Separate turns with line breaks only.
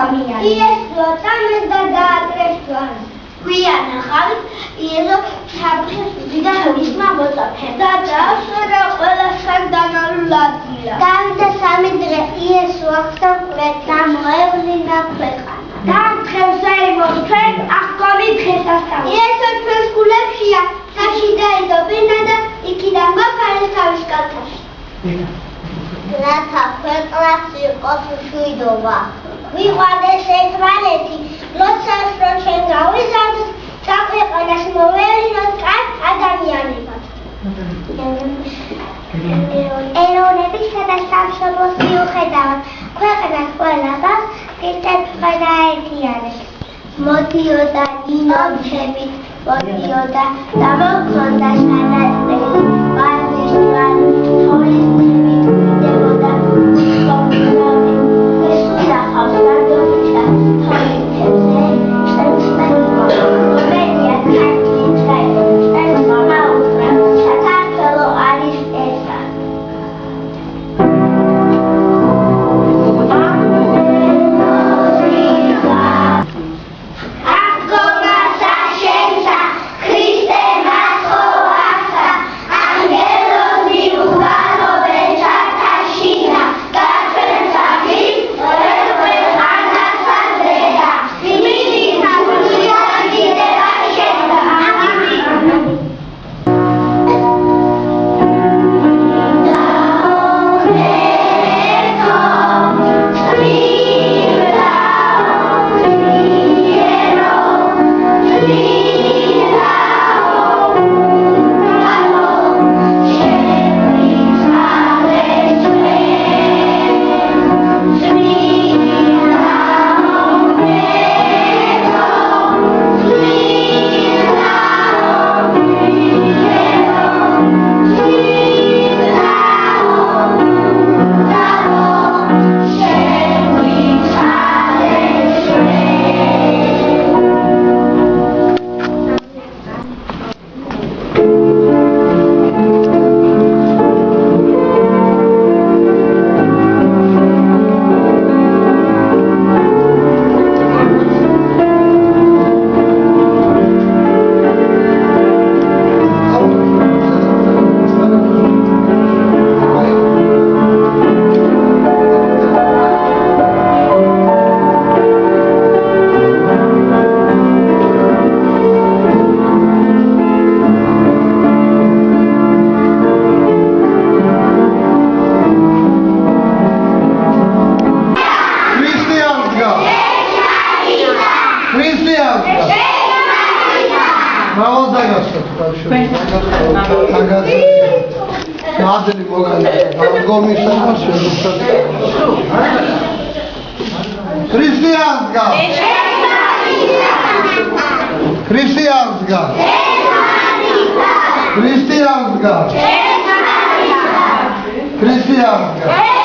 ადამიანი. იესო წამეს და დააკრეს გვიან ახალ იესო საფრთხეს ვიდა მისმა მოწაფე და დაასვენა ყველა სანდანალურ ადგილას. გავიდა 3 დღე იესო ახსნა და მოევლინა ქვეყანა. Გამხევსაებო ჩვენ აღკვამი დღესასწაული. იესო ჩვენს გულებშია თაში დაედობინა და იქიდან მოფარეს თავის კალთაში. რათა ქვეყნას იყოს მშვიდობა. ვიყვარდეს ერთმანეთი, როდესაც რომ ჩვენ გავიზარდეთ, საქვეყნას მოვევლინოთ კარგ ადამიანებად. ეროვნებისა და სამშობლოს მიუხედავად, ქვეყნას ყველაფერს კეთება დაეთიანეთ. მოდიოდა ნინოჩებით, მოდიოდა და მოქონდა სანაწყელი, ვარდის ჯვარი, თოლის წებით ვიდებოდა სოფლები. ესულა ხავსარდობისა, თოლის წებზე, შენსტაიმა, რომელია ქართლისა, შენსმა მაუხრა, საქართველო არის ესა. Christian